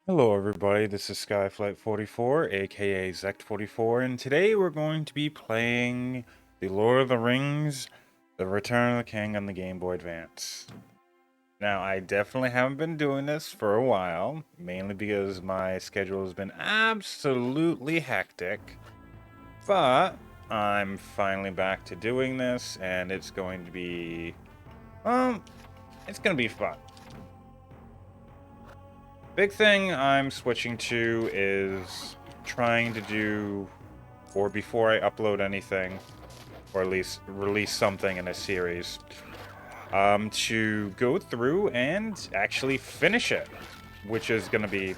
Hello everybody, this is Skyflight44, aka Zect44, and today we're going to be playing The Lord of the Rings, The Return of the King on the Game Boy Advance. Now, I definitely haven't been doing this for a while, mainly because my schedule has been absolutely hectic, but I'm finally back to doing this, and it's going to be, it's going to be fun. Big thing I'm switching to is trying to do, or before I upload anything, or at least release something in a series, to go through and actually finish it, which is going to be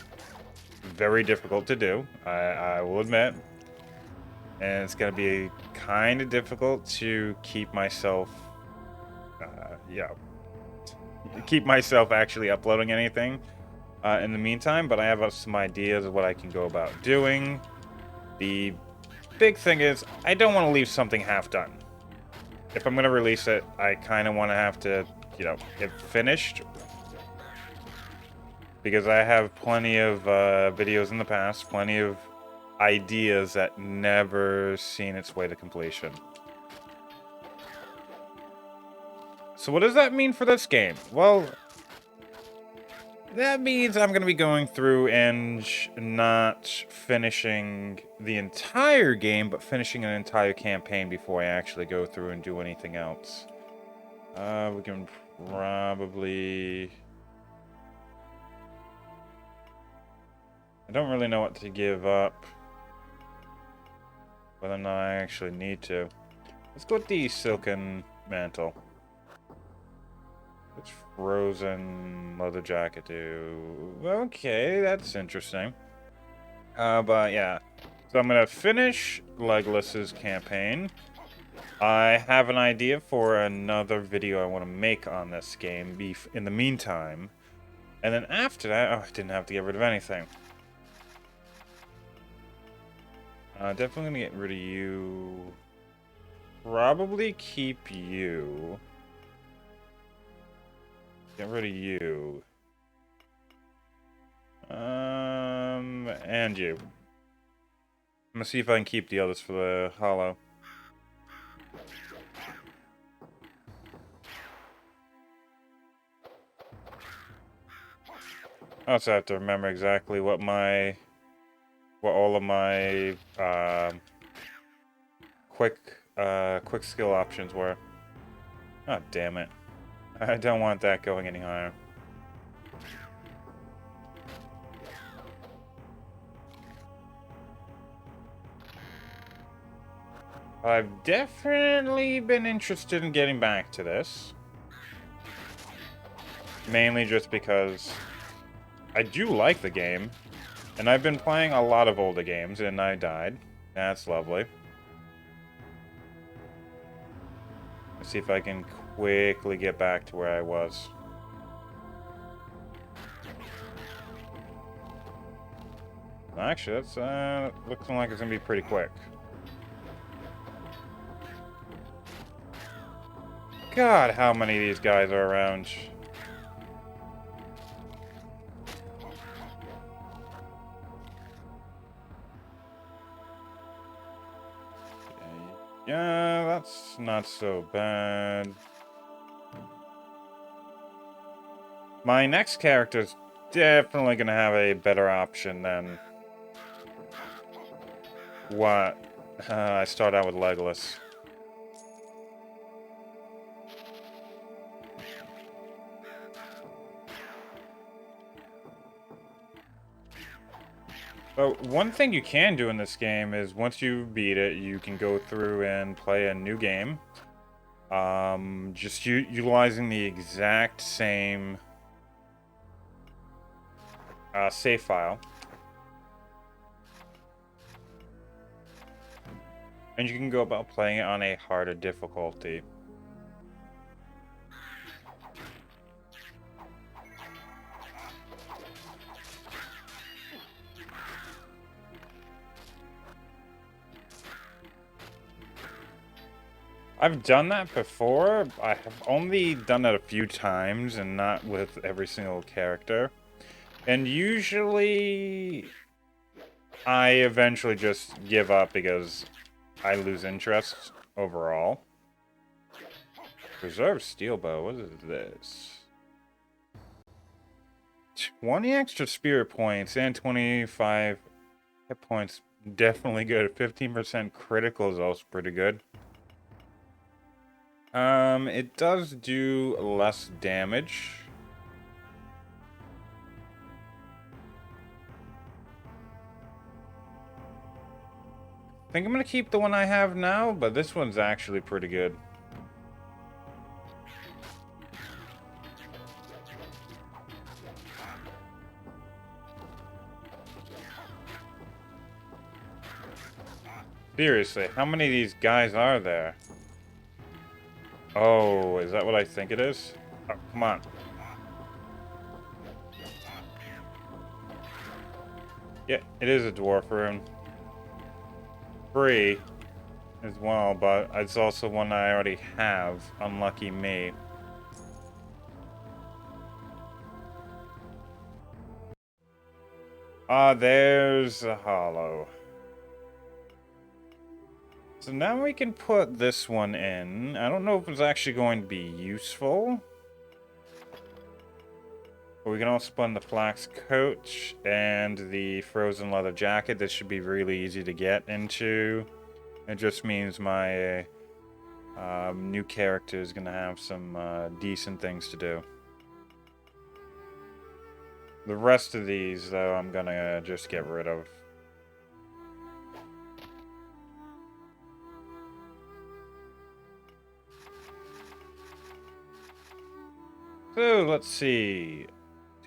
very difficult to do, I will admit. And it's going to be kind of difficult to keep myself, keep myself actually uploading anything in the meantime, but I have some ideas of what I can go about doing. The big thing is, I don't want to leave something half done. If I'm going to release it, I kind of want to have to, get finished. Because I have plenty of videos in the past, plenty of ideas that never seen its way to completion. So what does that mean for this game? Well, that means I'm going to be going through and not finishing the entire game, but finishing an entire campaign before I actually go through and do anything else. We can probably... I don't really know what to give up. Whether or not I actually need to. Let's go with the Silken Mantle. What's Frozen Leather Jacket do? Okay, that's interesting. But yeah. So I'm gonna finish Legolas's campaign. I have an idea for another video I want to make on this game in the meantime. And then after that, I didn't have to get rid of anything. Definitely gonna get rid of you. Probably keep you. Get rid of you. And you. I'm gonna see if I can keep the others for the hollow. I also have to remember exactly what all of my quick skill options were. Oh, damn it. I don't want that going any higher. I've definitely been interested in getting back to this. Mainly just because I do like the game. And I've been playing a lot of older games, and I died. That's lovely. Let's see if I can quickly get back to where I was. Actually, that's looking like it's gonna be pretty quick. God, how many of these guys are around? Yeah, that's not so bad. My next character's definitely gonna have a better option than what I start out with Legolas. But one thing you can do in this game is once you beat it, you can go through and play a new game. Just utilizing the exact same save file. And you can go about playing it on a harder difficulty. I've done that before. I have only done it a few times and not with every single character. And usually I eventually just give up because I lose interest overall. Reserve steel bow, what is this? 20 extra spirit points and 25 hit points. Definitely good. 15% critical is also pretty good. It does do less damage. I think I'm gonna keep the one I have now, but this one's actually pretty good. Seriously, how many of these guys are there? Oh, is that what I think it is? Oh, come on. Yeah, it is a dwarf rune. Free as well, but it's also one I already have. Unlucky me. Ah, there's a hollow. So now we can put this one in. I don't know if it's actually going to be useful. But we can also put in the flax coat and the frozen leather jacket. This should be really easy to get into. It just means my new character is going to have some decent things to do. The rest of these, though, I'm going to just get rid of. So, let's see.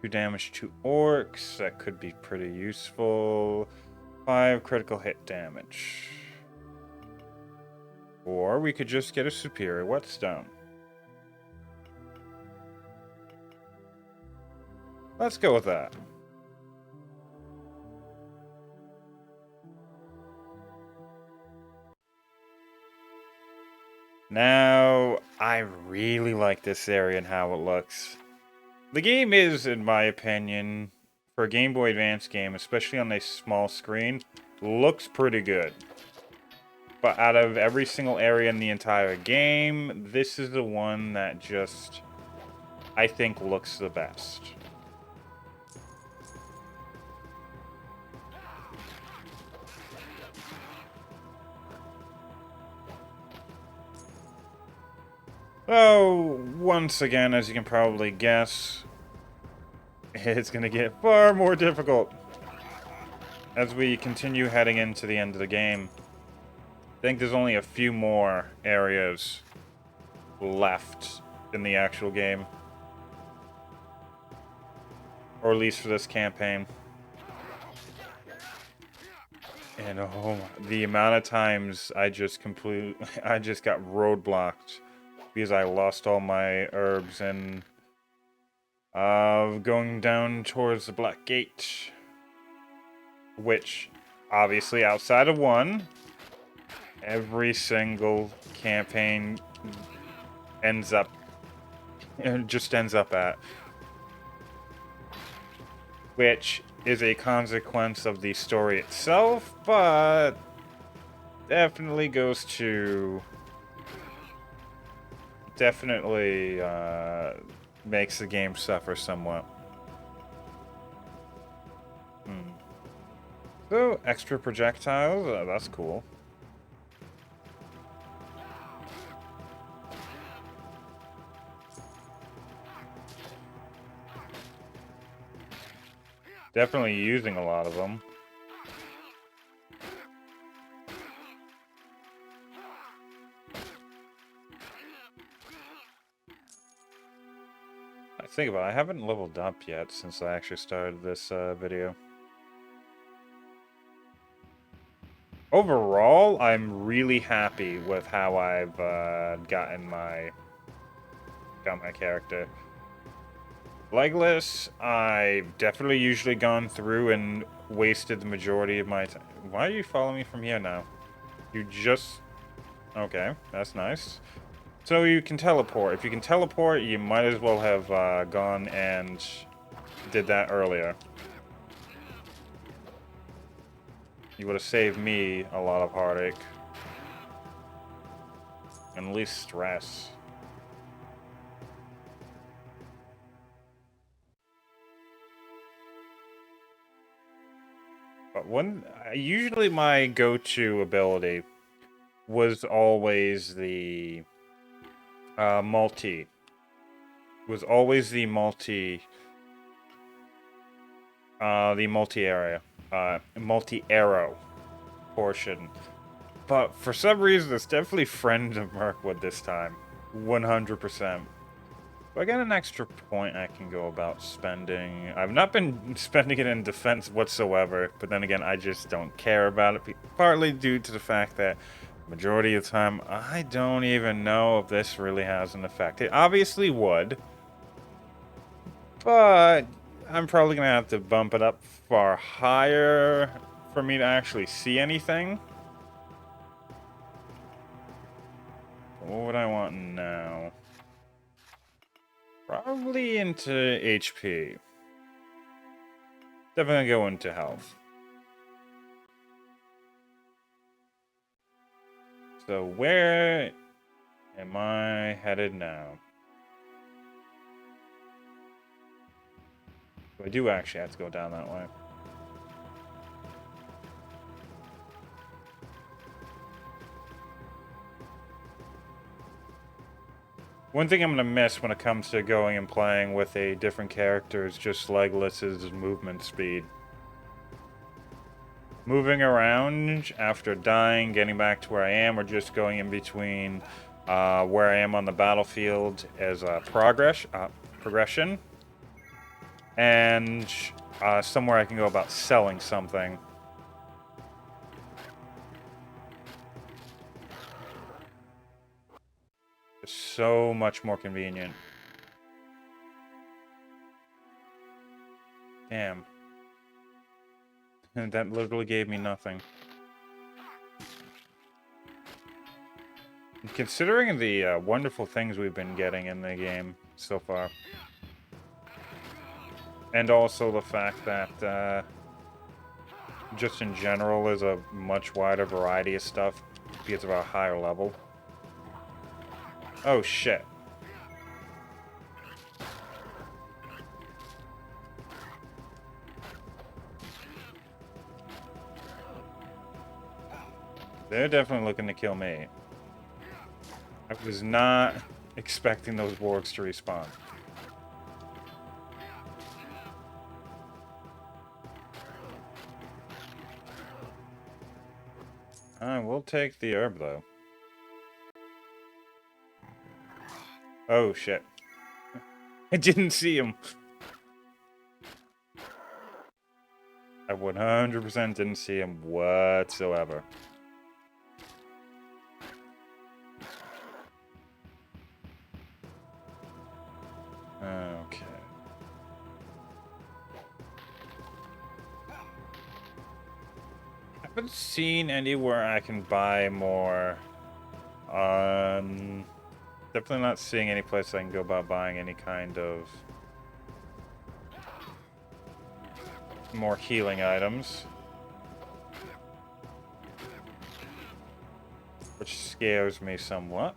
2 damage to orcs. That could be pretty useful. 5 critical hit damage. Or we could just get a superior whetstone. Let's go with that. Now, I really like this area and how it looks. The game is, in my opinion, for a Game Boy Advance game, especially on a small screen, looks pretty good. But out of every single area in the entire game, this is the one that just, I think, looks the best. So, once again, as you can probably guess, it's going to get far more difficult as we continue heading into the end of the game. I think there's only a few more areas left in the actual game. Or at least for this campaign. And oh, the amount of times I just got roadblocked because I lost all my herbs and going down towards the Black Gate, which obviously outside of one, every single campaign ends up at, which is a consequence of the story itself, but definitely makes the game suffer somewhat. So, extra projectiles, that's cool. Definitely using a lot of them. Think about it, I haven't leveled up yet since I actually started this video. Overall, I'm really happy with how I've got my character. Legless, I've definitely usually gone through and wasted the majority of my time. Why are you following me from here now? You just... Okay, that's nice. So you can teleport. If you can teleport, you might as well have gone and did that earlier. You would have saved me a lot of heartache. And at least stress. But usually my go-to ability was always the multi. Was always the multi-area, multi-arrow portion. But for some reason, it's definitely Friend of Mirkwood this time. 100%. If I get an extra point I can go about spending. I've not been spending it in defense whatsoever, but then again, I just don't care about it. Partly due to the fact that majority of the time, I don't even know if this really has an effect. It obviously would, but I'm probably going to have to bump it up far higher for me to actually see anything. What would I want now? Probably into HP. Definitely go into health. So where am I headed now? I do actually have to go down that way. One thing I'm going to miss when it comes to going and playing with a different character is just Legolas's movement speed. Moving around after dying, getting back to where I am, or just going in between where I am on the battlefield as a progression, and somewhere I can go about selling something. It's so much more convenient. Damn. And that literally gave me nothing. Considering the wonderful things we've been getting in the game so far. And also the fact that just in general there's a much wider variety of stuff because of our higher level. Oh shit. They're definitely looking to kill me. I was not expecting those wargs to respawn. I will take the herb, though. Oh, shit. I didn't see him. I 100% didn't see him whatsoever. Okay. I haven't seen anywhere I can buy more. Definitely not seeing any place I can go about buying any kind of more healing items. Which scares me somewhat.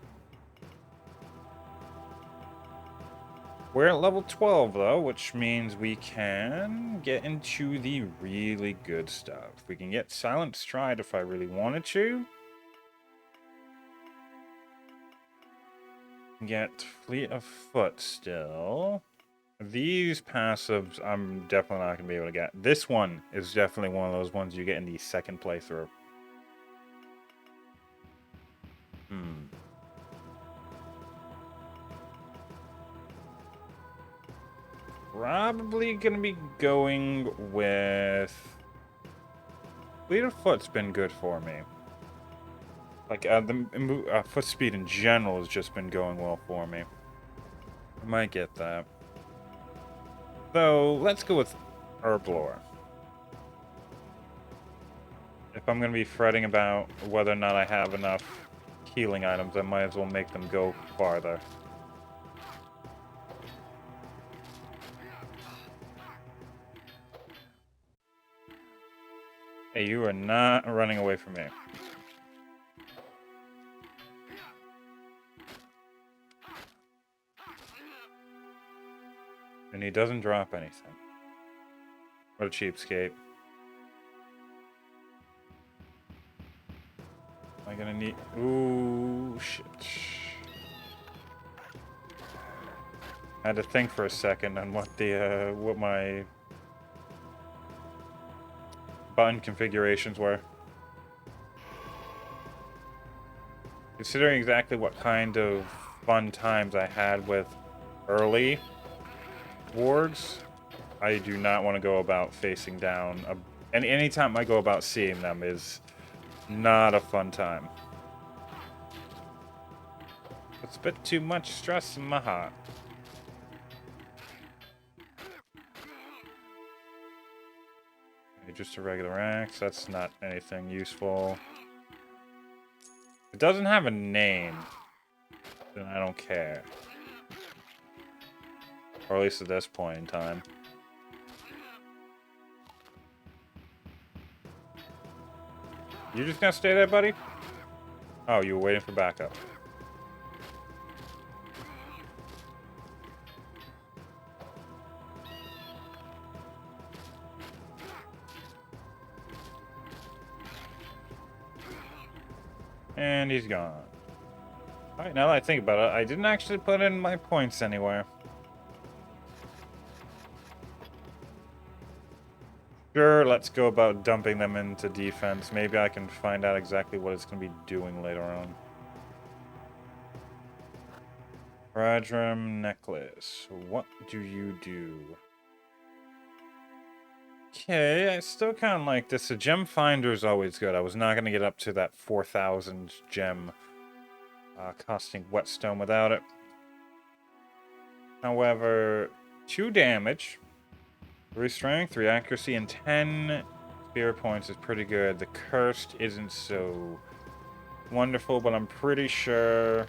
We're at level 12, though, which means we can get into the really good stuff. We can get Silent Stride if I really wanted to. Get Fleet of Foot still. These passives, I'm definitely not going to be able to get. This one is definitely one of those ones you get in the second playthrough. Probably going to be going with... Fleet of Foot's been good for me. Like, the foot speed in general has just been going well for me. I might get that. So, let's go with Herblore. If I'm going to be fretting about whether or not I have enough healing items, I might as well make them go farther. Hey, you are not running away from me. And he doesn't drop anything. What a cheapskate. Am I gonna need... Ooh, shit. I had to think for a second on what the, what my button configurations were. Considering exactly what kind of fun times I had with early wards, I do not want to go about facing down. And anytime I go about seeing them is not a fun time. It's a bit too much stress in my heart. Okay, just a regular axe. That's not anything useful. It doesn't have a name, then I don't care. Or at least at this point in time. You just gonna stay there, buddy? Oh, you were waiting for backup. And he's gone. Alright, now that I think about it, I didn't actually put in my points anywhere. Sure, let's go about dumping them into defense. Maybe I can find out exactly what it's going to be doing later on. Radram necklace. What do you do? Okay, I still kind of like this. A gem finder is always good. I was not going to get up to that 4,000 gem costing whetstone without it. However, 2 damage, 3 strength, 3 accuracy, and 10 spirit points is pretty good. The cursed isn't so wonderful, but I'm pretty sure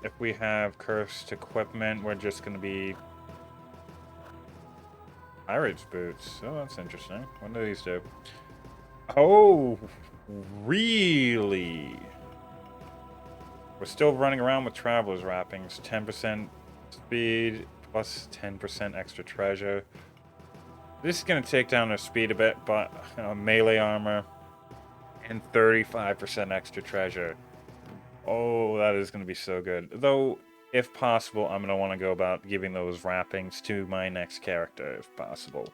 if we have cursed equipment, we're just going to be Pirate's boots. Oh, that's interesting. What do these do? Oh, really? We're still running around with Traveler's Wrappings. 10% speed plus 10% extra treasure. This is going to take down their speed a bit, but melee armor and 35% extra treasure. Oh, that is going to be so good. Though, if possible, I'm going to want to go about giving those wrappings to my next character, if possible.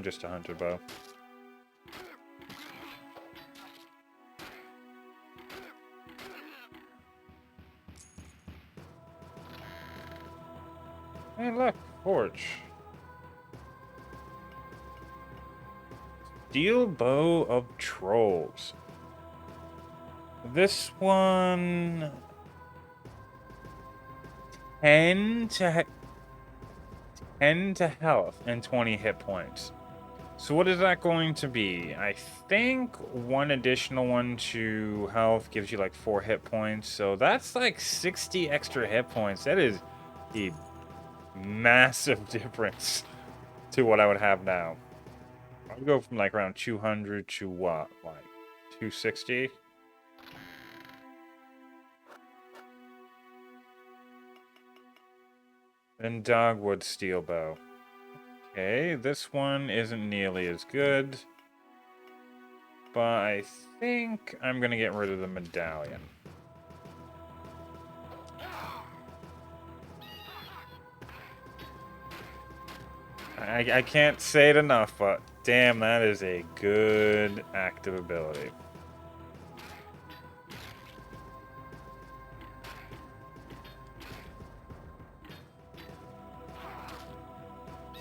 Just a hunter bow. Hey, look, forge. Steel bow of trolls. This one 10 to 10 to health and 20 hit points. So what is that going to be? I think one additional one to health gives you like 4 hit points. So that's like 60 extra hit points. That is a massive difference to what I would have now. I would go from like around 200 to what? Like 260? And Dogwood Steel Bow. Okay, this one isn't nearly as good. But I think I'm going to get rid of the medallion. I can't say it enough, but damn, that is a good active ability.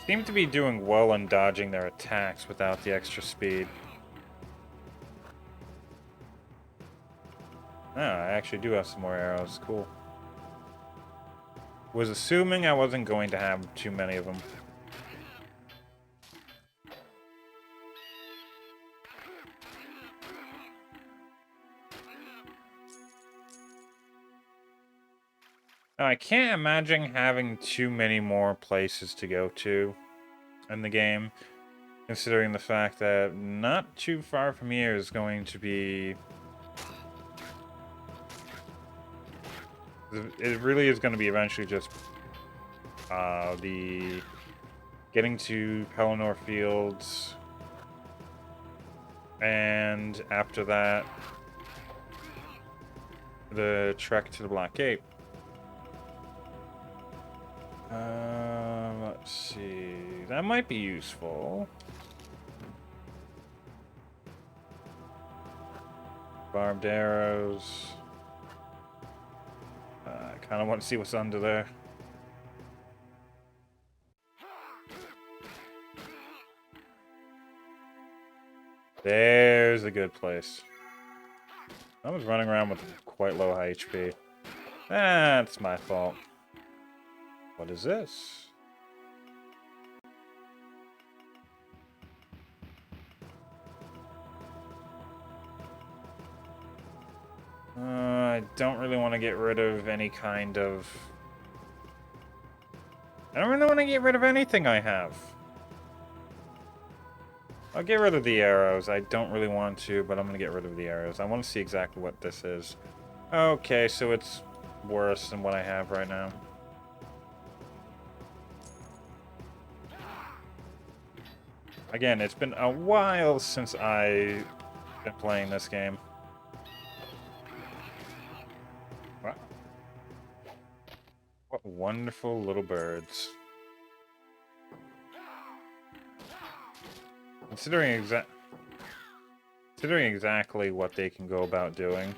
Seem to be doing well in dodging their attacks without the extra speed. Ah, I actually do have some more arrows. Cool. Was assuming I wasn't going to have too many of them. Now, I can't imagine having too many more places to go to. in the game, considering the fact that not too far from here is going to be... It really is going to be eventually just the getting to Pelennor Fields, and after that, the trek to the Black Gate. Let's see. That might be useful. Barbed arrows. I kind of want to see what's under there. There's a good place. I was running around with quite low HP. That's my fault. What is this? I don't really want to get rid of any kind of... I don't really want to get rid of anything I have. I'll get rid of the arrows. I don't really want to, but I'm going to get rid of the arrows. I want to see exactly what this is. Okay, so it's worse than what I have right now. Again, it's been a while since I've been playing this game. Wow. What wonderful little birds. Considering exactly what they can go about doing.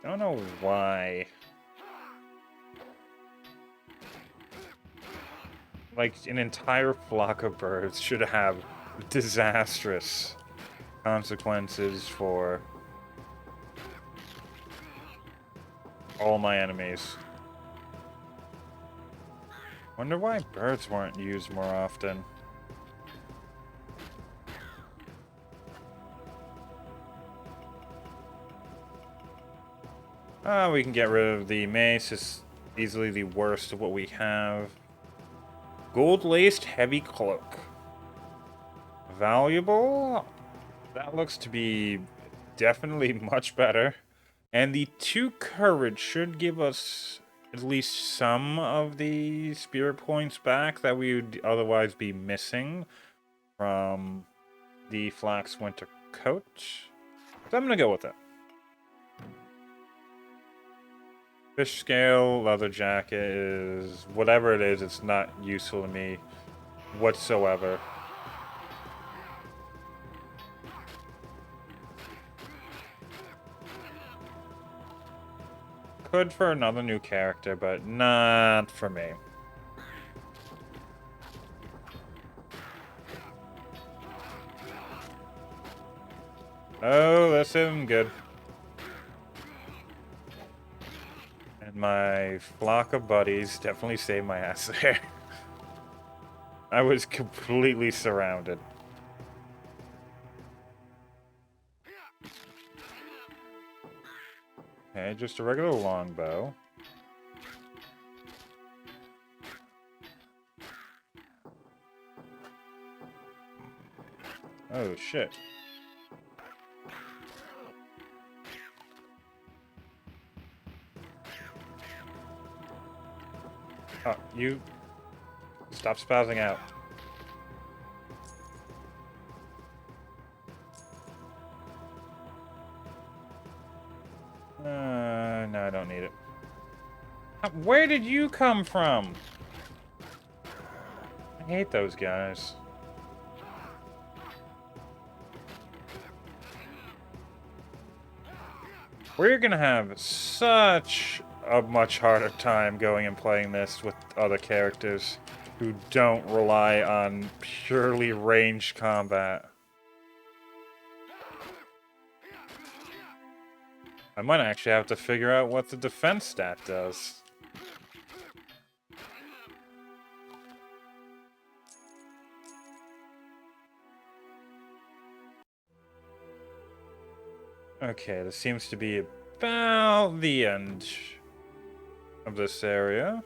I don't know why. Like, an entire flock of birds should have disastrous consequences for all my enemies. Wonder why birds weren't used more often. We can get rid of the mace. It's easily the worst of what we have. Gold-laced heavy cloak. Valuable? That looks to be definitely much better. And the 2 courage should give us at least some of the spirit points back that we would otherwise be missing from the Flax Winter Coat. So I'm going to go with it. Fish scale, leather jacket is... whatever it is, it's not useful to me whatsoever. Could for another new character, but not for me. Oh, this isn't good. And my flock of buddies definitely saved my ass there. I was completely surrounded. Okay, just a regular longbow. Oh, shit. Oh, you... Stop spazzing out. No, I don't need it. Where did you come from? I hate those guys. We're gonna have such a much harder time going and playing this with other characters who don't rely on purely ranged combat. I might actually have to figure out what the defense stat does. Okay, this seems to be about the end of this area.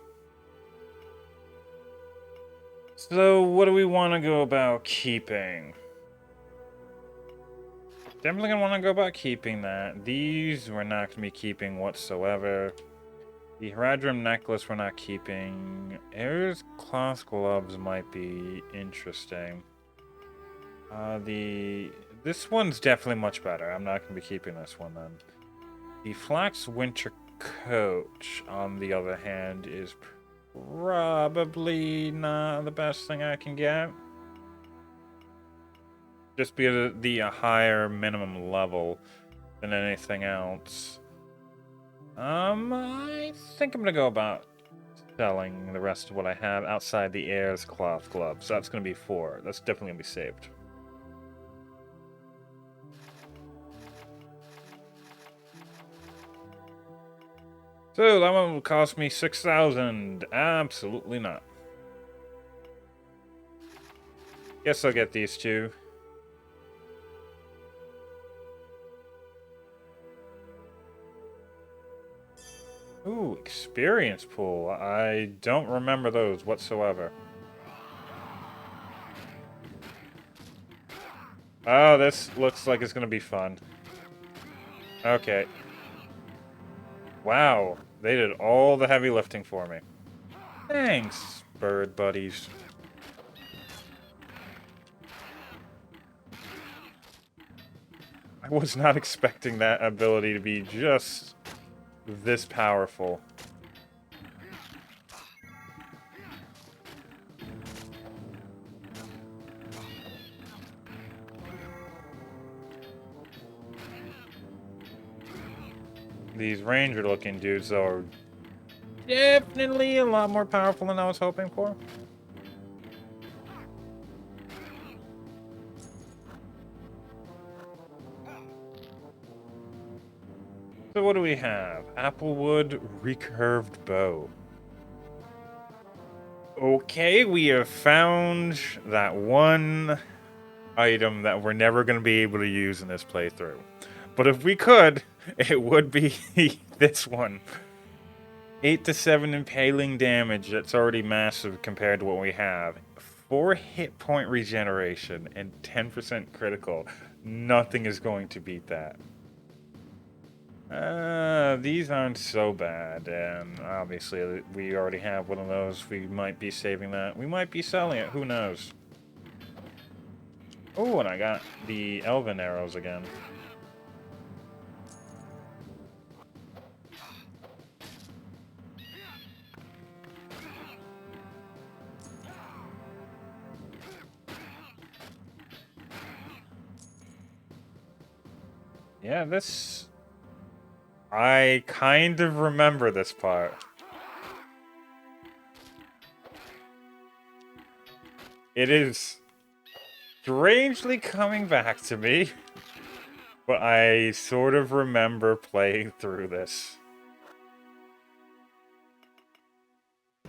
So, what do we want to go about keeping? Definitely gonna want to go about keeping that. These we're not gonna be keeping whatsoever. The Heradrim necklace we're not keeping. Air's cloth gloves might be interesting. This one's definitely much better. I'm not gonna be keeping this one then. The flax winter coat, on the other hand, is probably not the best thing I can get. Just because of the higher minimum level than anything else. I think I'm gonna go about selling the rest of what I have outside the Air's cloth gloves. So that's gonna be 4. That's definitely gonna be saved. So that one will cost me 6,000. Absolutely not. Guess I'll get these two. Ooh, experience pool. I don't remember those whatsoever. Oh, this looks like it's gonna be fun. Okay. Wow, they did all the heavy lifting for me. Thanks, bird buddies. I was not expecting that ability to be just this powerful. These ranger looking dudes are definitely a lot more powerful than I was hoping for. So what do we have? Applewood recurved bow. Okay, we have found that one item that we're never going to be able to use in this playthrough. But if we could, it would be this one. 8 to 7 impaling damage, that's already massive compared to what we have. 4 hit point regeneration and 10% critical. Nothing is going to beat that. These aren't so bad, and obviously we already have one of those. We might be saving that. We might be selling it, who knows? Oh, and I got the elven arrows again. Yeah, this... I kind of remember this part. It is strangely coming back to me, but I sort of remember playing through this.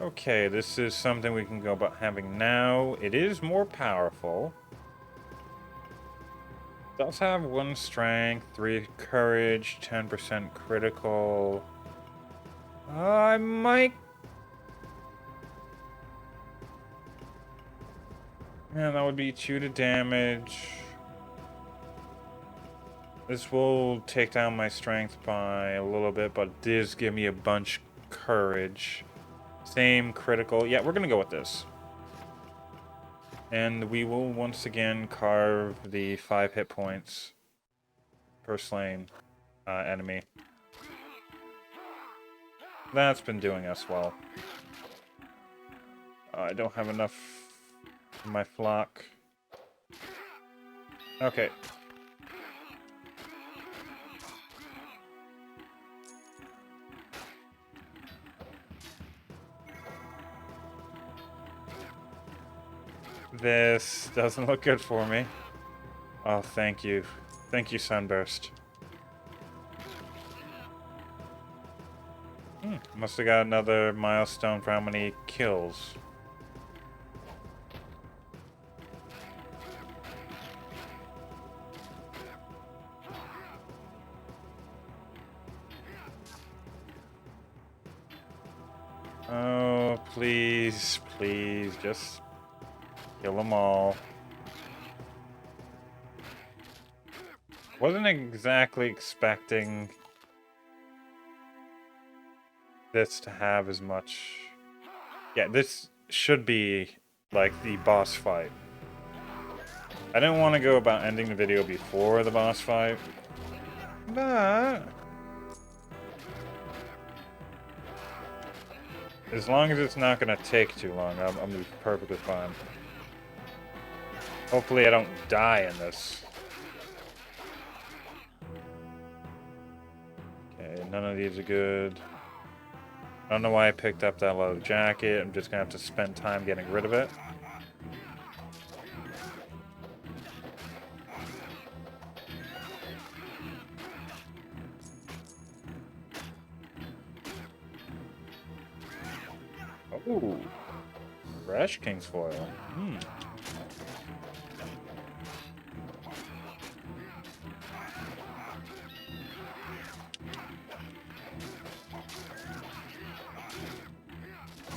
Okay, this is something we can go about having now. It is more powerful. It does have 1 strength, 3 courage, 10% critical. I might... Yeah, that would be 2 to damage. This will take down my strength by a little bit, but it does give me a bunch courage. Same critical. Yeah, we're gonna go with this. And we will once again carve the 5 hit points per slain enemy. That's been doing us well. I don't have enough in my flock. Okay. This doesn't look good for me. Oh, thank you. Thank you, Sunburst. Must have got another milestone for how many kills. Oh, please, please, just Kill them all. Wasn't exactly expecting this to have as much... Yeah, this should be like the boss fight. I didn't want to go about ending the video before the boss fight, but as long as it's not going to take too long, I'm going to be perfectly fine. Hopefully I don't die in this. Okay, none of these are good. I don't know why I picked up that leather jacket. I'm just going to have to spend time getting rid of it. Ooh. Fresh King's Foil. Hmm.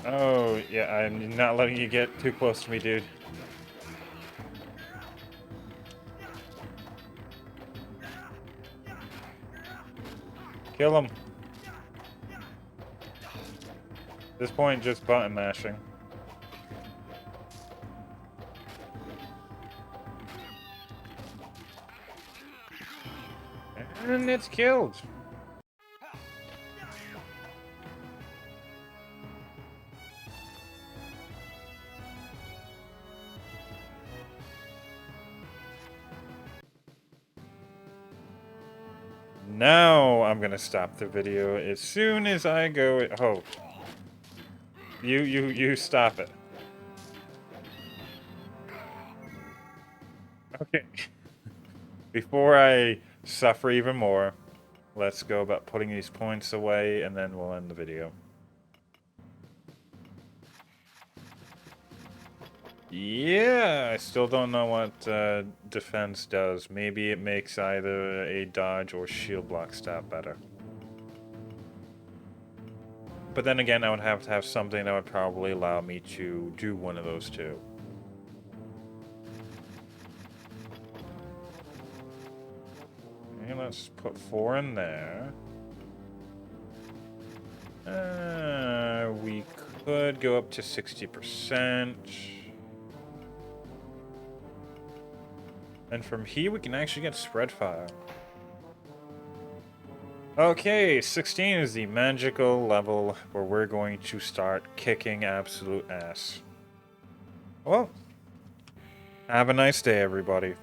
Oh, yeah, I'm not letting you get too close to me, dude. Kill him. At this point, just button mashing. And it's killed. Now I'm gonna stop the video as soon as I go. Oh, you stop it. Okay. Before I suffer even more, let's go about putting these points away, and then we'll end the video. Yeah, I still don't know what defense does. Maybe it makes either a dodge or shield block stat better. But then again, I would have to have something that would probably allow me to do one of those two. Okay, let's put 4 in there. We could go up to 60%. And from here, we can actually get spread fire. Okay, 16 is the magical level where we're going to start kicking absolute ass. Well, have a nice day, everybody.